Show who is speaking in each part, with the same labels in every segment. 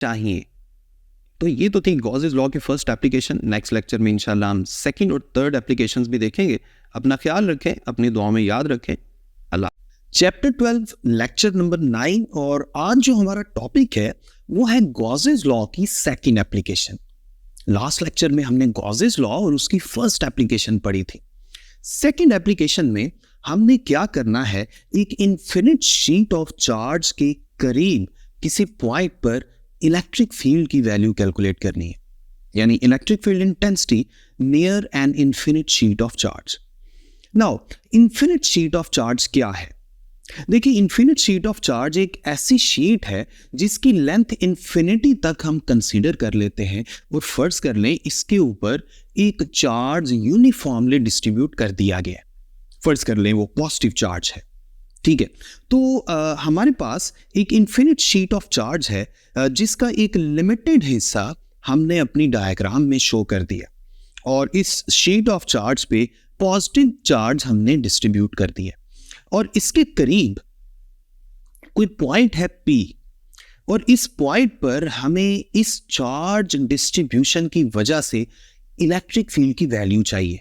Speaker 1: चाहिए। तो ये तो थी गॉसेस लॉ के फर्स्ट एप्लीकेशन। नेक्स्ट लेक्चर में इंशाल्लाह हम सेकंड और थर्ड एप्लीकेशंस भी देखेंगे। अपना ख्याल रखें, अपनी दुआओं में याद रखें। अल्लाह। चैप्टर 12 लेक्चर नंबर 9, और आज जो हमारा टॉपिक है वो है गॉसेस लॉ की सेकंड एप्लीकेशन। लास्ट लेक्चर में हमने गॉसेस लॉ और उसकी फर्स्ट एप्लीकेशन पढ़ी थी। सेकंड एप्लीकेशन में हमने क्या करना है, एक इन्फिनिट शीट ऑफ चार्ज के करीब किसी पॉइंट पर इलेक्ट्रिक फील्ड की वैल्यू कैलकुलेट करनी है, यानी electric field intensity near an infinite sheet of charge. Now infinite sheet of charge क्या है? देखिए, इन्फिनिट शीट ऑफ चार्ज एक ऐसी शीट है जिसकी लेंथ इन्फिनिटी तक हम कंसीडर कर लेते हैं, और फर्ज कर लें इसके ऊपर एक चार्ज यूनिफॉर्मली डिस्ट्रीब्यूट कर दिया गया है। फर्ज कर लें वो पॉजिटिव चार्ज है, ठीक है। तो हमारे पास एक इन्फिनिट शीट ऑफ चार्ज है जिसका एक लिमिटेड हिस्सा हमने अपनी डायग्राम में शो कर दिया, और इस शीट ऑफ चार्ज पे पॉजिटिव चार्ज हमने डिस्ट्रीब्यूट कर दिया, और इसके करीब कोई पॉइंट है P, और इस पॉइंट पर हमें इस चार्ज डिस्ट्रीब्यूशन की वजह से इलेक्ट्रिक फील्ड की वैल्यू चाहिए।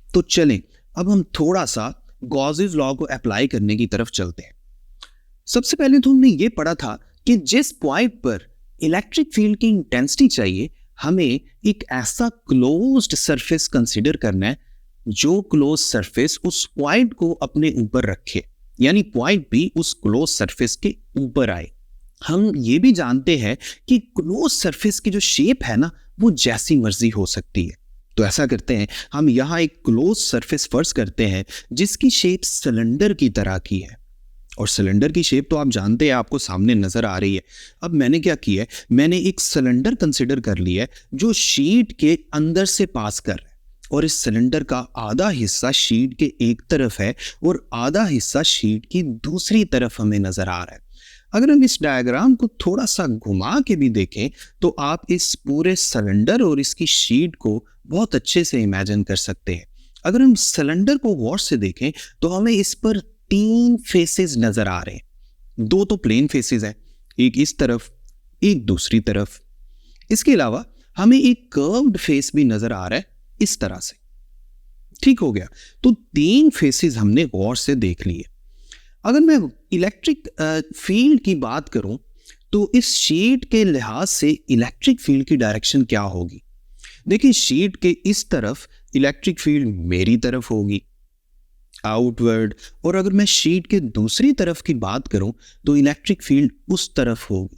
Speaker 1: तो चलें अब हम थोड़ा सा गॉसेस लॉ को अप्लाई करने की तरफ चलते हैं। सबसे पहले तो हमने ये पढ़ा था कि जिस पॉइंट पर इलेक्ट्रिक फील्ड की इंटेंसिटी चाहिए, हमें एक ऐसा क्लोज्ड सरफेस कंसीडर करना है जो क्लोज सरफेस उस पॉइंट को अपने ऊपर रखे, यानी पॉइंट भी उस क्लोज सरफेस के ऊपर आए। हम ये भी जानते हैं कि क्लोज सरफेस की जो शेप है ना, वो जैसी मर्जी हो सकती है। तो ऐसा करते हैं, हम यहाँ एक क्लोज सरफेस फर्ज करते हैं जिसकी शेप सिलेंडर की तरह की है, और सिलेंडर की शेप तो आप जानते हैं, आपको सामने नजर आ रही है। अब मैंने क्या किया है, मैंने एक सिलेंडर कंसिडर कर लिया है जो शीट के अंदर से पास कर रहा है, और इस सिलेंडर का आधा हिस्सा शीट के एक तरफ है और आधा हिस्सा शीट की दूसरी तरफ हमें नजर आ रहा है। अगर हम इस डायग्राम को थोड़ा सा घुमा के भी देखें तो आप इस पूरे सिलेंडर और इसकी शीट को बहुत अच्छे से इमेजिन कर सकते हैं। अगर हम सिलेंडर को गौर से देखें तो हमें इस पर 3 फेसेस नजर आ रहे हैं। 2 तो प्लेन फेसेस हैं, एक इस तरफ, एक दूसरी तरफ। इसके अलावा हमें एक कर्व्ड फेस भी नजर आ रहा है इस तरह से। ठीक हो गया, तो 3 फेसेस हमने गौर से देख लिए। अगर मैं इलेक्ट्रिक फील्ड की बात करूं तो इस शीट के लिहाज से इलेक्ट्रिक फील्ड की डायरेक्शन क्या होगी? देखिए, शीट के इस तरफ इलेक्ट्रिक फील्ड मेरी तरफ होगी, आउटवर्ड, और अगर मैं शीट के दूसरी तरफ की बात करूं तो इलेक्ट्रिक फील्ड उस तरफ होगी,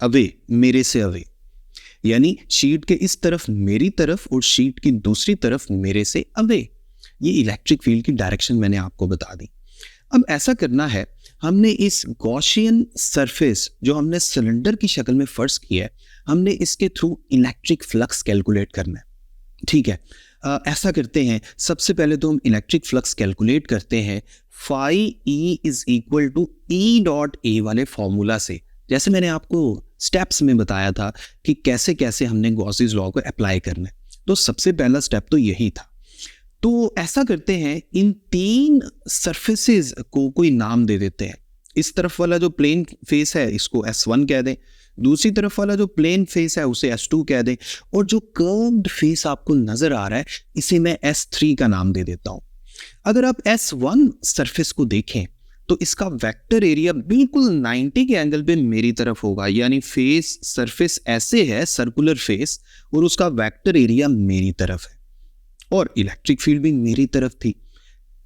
Speaker 1: अवे, मेरे से अवे। यानी शीट के इस तरफ मेरी तरफ और शीट की दूसरी तरफ मेरे से अवे। ये इलेक्ट्रिक फील्ड की डायरेक्शन मैंने आपको बता दी। अब ऐसा करना है, हमने इस गॉसियन सरफेस जो हमने सिलेंडर की शक्ल में फर्ज किया है, हमने इसके थ्रू इलेक्ट्रिक फ्लक्स कैलकुलेट करना है। ठीक है, ऐसा करते हैं, सबसे पहले तो हम इलेक्ट्रिक फ्लक्स कैलकुलेट करते हैं phi E is equal to E dot A वाले फॉर्मूला से, जैसे मैंने आपको स्टेप्स में बताया था कि कैसे कैसे हमने गॉसेस लॉ को अप्लाई करना है। तो सबसे पहला स्टेप तो यही था। तो ऐसा करते हैं, इन 3 सरफेसेस को कोई नाम दे देते हैं। इस तरफ वाला जो प्लेन फेस है इसको S1 कह दें, दूसरी तरफ वाला जो प्लेन फेस है उसे S2 कह दें, और जो कर्व्ड फेस आपको नजर आ रहा है इसे मैं S3 का नाम दे देता हूं। अगर आप S1 सरफेस को देखें तो इसका वेक्टर एरिया बिल्कुल 90 के एंगल पे मेरी तरफ होगा, यानी फेस सरफेस ऐसे है, सर्कुलर फेस, और उसका वेक्टर एरिया मेरी तरफ है, और इलेक्ट्रिक फील्ड भी मेरी तरफ थी।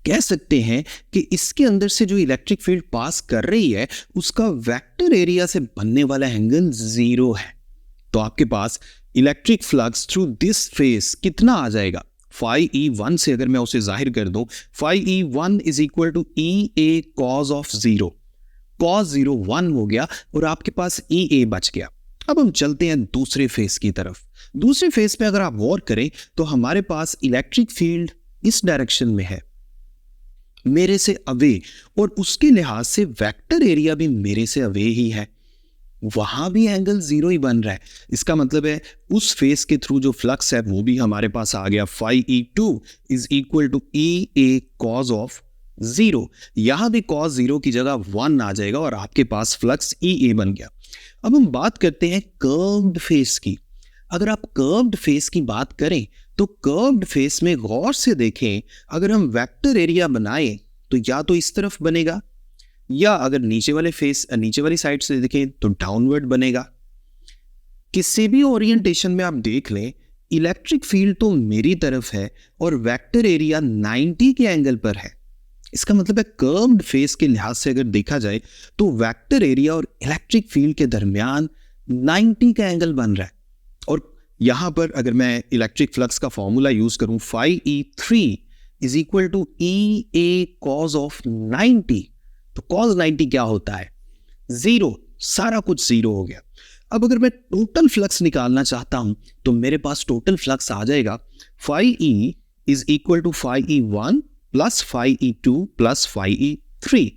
Speaker 1: कह सकते हैं कि इसके अंदर से जो इलेक्ट्रिक फील्ड पास कर रही है उसका वेक्टर एरिया से बनने वाला एंगल 0 है। तो आपके पास electric flux through this face कितना आ जाएगा? फाई E1 से अगर मैं उसे जाहिर कर दूं, phi E1 is equal to EA cos of 0, cos 0 1 हो गया, और आपके पास EA बच गया। अब हम चलते हैं दूसरे फेस की तरफ। दूसरे फेस पे अगर आप गौर करें तो हमारे पास इलेक्ट्रिक फील्ड इस डायरेक्शन में है, मेरे से अवे, और उसके लिहाज से वेक्टर एरिया भी मेरे से अवे ही है। वहां भी एंगल 0 ही बन रहा है। इसका मतलब है उस फेस के थ्रू जो फ्लक्स है वो भी हमारे पास आ गया। Phi E2 is equal to EA cos of 0। यहां भी कॉज 0 की जगह 1 आ जाएगा और आपके पास फ्लक्स EA बन गया। अब हम बात करते हैं कर्व्ड फेस की। अगर आप कर्व्ड फेस की बात करें तो कर्व्ड फेस में गौर से देखें, अगर हम वेक्टर एरिया बनाएं तो या तो इस तरफ बनेगा, या अगर नीचे वाली साइड से देखें तो डाउनवर्ड बनेगा। किसी भी ओरिएंटेशन में आप देख लें, इलेक्ट्रिक फील्ड तो मेरी तरफ है और वेक्टर एरिया 90 के एंगल पर है। इसका मतलब है कर्व्ड फेस के लिहाज से अगर देखा जाए तो वेक्टर एरिया और इलेक्ट्रिक फील्ड के दरमियान 90 का एंगल बन रहा है। और यहां पर अगर मैं इलेक्ट्रिक फ्लक्स का फॉर्मूला यूज करूं, phi E3 is equal to EA cos of 90, तो cos 90 क्या होता है? 0। सारा कुछ 0 हो गया। अब अगर मैं टोटल फ्लक्स निकालना चाहता हूं तो मेरे पास टोटल फ्लक्स आ जाएगा phi E is equal to phi E1 plus phi E2 plus phi E3।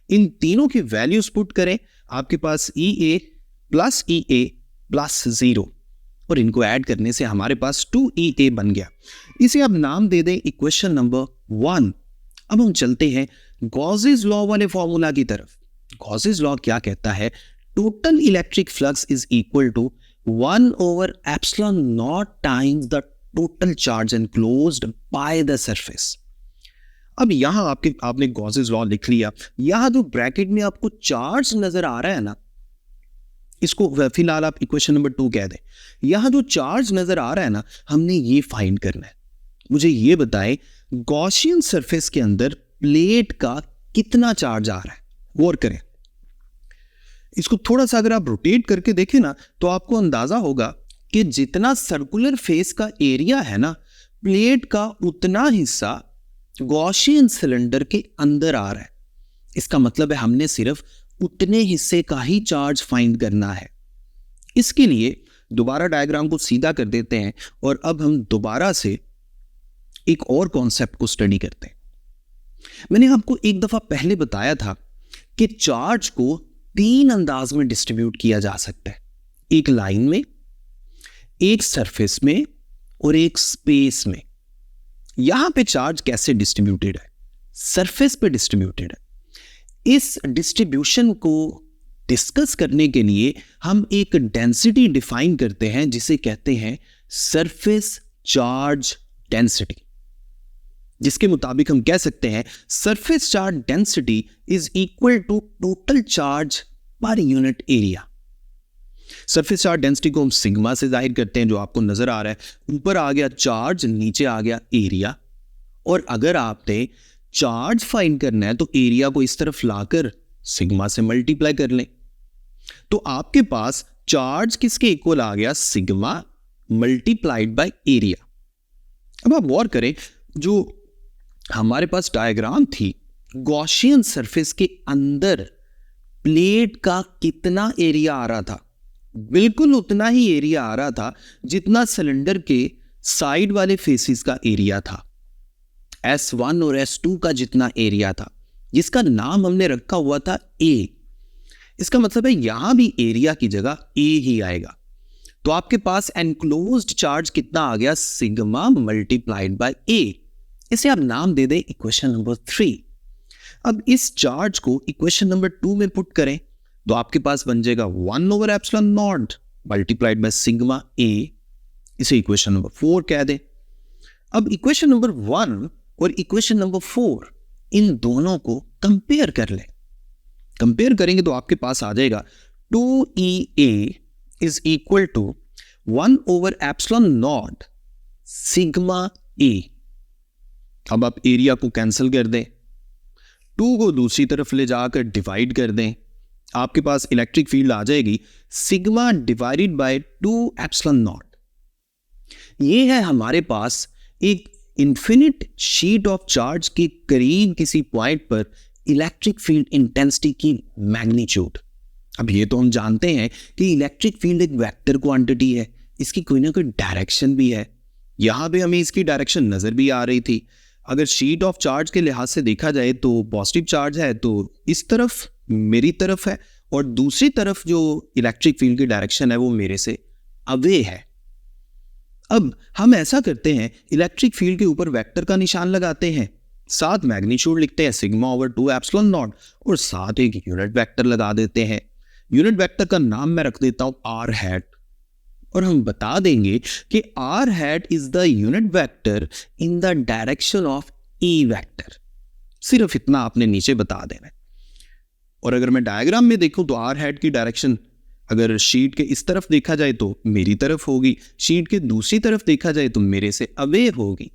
Speaker 1: इन तीनों की वैल्यूज पुट करें, आपके पास EA प्लस EA प्लस 0, और इनको ऐड करने से हमारे पास 2EA बन गया। इसे अब नाम दे दें इक्वेशन नंबर 1। अब हम चलते हैं गॉसेस लॉ वाले फॉर्मूला की तरफ। गॉसेस लॉ क्या कहता है? Total electric flux is equal to 1 over epsilon naught times the total charge enclosed by the surface. अब यहां आपने गॉसेस लॉ लिख लिया। यहां जो ब्रैकेट में आपको चार्ज नजर आ रहा है ना, इसको फिलहाल आप इक्वेशन नंबर 2 कह दें। यहां जो चार्ज नजर आ रहा है ना, हमने ये फाइंड करना है। मुझे ये बताएं, गॉसियन सरफेस के अंदर प्लेट का कितना चार्ज आ रहा है? गौर करें। इसको थोड़ा सा अगर आप रोटेट करके देखें ना, तो आपको अंदाजा होगा कि जितना सर्कुलर फेस का एरिया है ना, प्लेट का उतना हिस्सा गॉसियन सिलेंडर के अंदर आ रहा है। इसका मतलब है हमने सिर्फ उतने हिस्से का ही चार्ज फाइंड करना है। इसके लिए दोबारा डायग्राम को सीधा कर देते हैं और अब हम दोबारा से एक और कॉन्सेप्ट को स्टडी करते हैं। मैंने आपको एक दफा पहले बताया था कि चार्ज को 3 अंदाज में डिस्ट्रीब्यूट किया जा सकता है, एक लाइन में, एक सरफेस में और एक स्पेस में। यहां पे चार्ज कैसे डिस्ट्रीब्यूटेड है? सरफेस पे डिस्ट्रीब्यूटेड है। इस डिस्ट्रीब्यूशन को डिस्कस करने के लिए हम एक डेंसिटी डिफाइन करते हैं जिसे कहते हैं सरफेस चार्ज डेंसिटी, जिसके मुताबिक हम कह सकते हैं surface charge density is equal to total charge per unit area. Surface charge density को हम सिग्मा से जाहिर करते हैं, जो आपको नजर आ रहा है। ऊपर आ गया चार्ज, नीचे आ गया एरिया। और अगर आपने चार्ज फाइंड करना है तो एरिया को इस तरफ लाकर सिग्मा से मल्टीप्लाई कर लें, तो आपके पास चार्ज किसके इक्वल आ गया? Sigma multiplied by area. अब आप गौर करें, जो हमारे पास डायग्राम थी, गॉसियन सरफेस के अंदर प्लेट का कितना एरिया आ रहा था? बिल्कुल उतना ही एरिया आ रहा था जितना सिलेंडर के साइड वाले फेसेस का एरिया था। S1 और S2 का जितना एरिया था, जिसका नाम हमने रखा हुआ था A। इसका मतलब है यहां भी एरिया की जगह A ही आएगा। तो आपके पास एनक्लोज्ड चार्ज कितना आ गया? Sigma multiplied by A। इसे आप नाम दे दें इक्वेशन नंबर 3। अब इस चार्ज को इक्वेशन नंबर 2 में पुट करें तो आपके पास बन जाएगा 1 over epsilon not multiplied by sigma A। इसे इक्वेशन नंबर 4 कह दें। अब इक्वेशन नंबर 1 और इक्वेशन नंबर 4, इन दोनों को कंपेयर कर लें। कंपेयर करेंगे तो आपके पास आ जाएगा 2EA is equal to 1 over epsilon naught sigma A। अब आप एरिया को कैंसिल कर दें, 2 को दूसरी तरफ ले जाकर डिवाइड कर दें, आपके पास इलेक्ट्रिक फील्ड आ जाएगी sigma divided by 2 epsilon not. ये है हमारे पास एक इन्फिनिट शीट ऑफ चार्ज के करीब किसी पॉइंट पर इलेक्ट्रिक फील्ड इंटेंसिटी की मैग्नीट्यूड। अब ये तो हम जानते हैं कि इलेक्ट्रिक फील्ड एक वेक्टर क्वांटिटी है, इसकी कोई ना कोई डायरेक्शन भी है। यहां पे हमें इसकी डायरेक्शन नजर भी आ रही थी। अगर शीट ऑफ चार्ज के लिहाज से देखा जाए तो पॉजिटिव चार्ज है तो इस तरफ मेरी तरफ है, और दूसरी तरफ जो इलेक्ट्रिक फील्ड की डायरेक्शन है वो मेरे से अवे है। अब हम ऐसा करते हैं, इलेक्ट्रिक फील्ड के ऊपर वेक्टर का निशान लगाते हैं, साथ मैग्नीट्यूड लिखते हैं सिग्मा ओवर 2 एप्सिलॉन नॉट, और साथ एक यूनिट वेक्टर लगा देते हैं। यूनिट वेक्टर का नाम मैं रख देता हूं आर हैट, और हम बता देंगे कि r hat is the unit vector in the direction of E vector. सिर्फ इतना आपने नीचे बता देना है। और अगर मैं डायग्राम में देखूं तो आर हैट की डायरेक्शन अगर शीट के इस तरफ देखा जाए तो मेरी तरफ होगी, शीट के दूसरी तरफ देखा जाए तो मेरे से अवे होगी।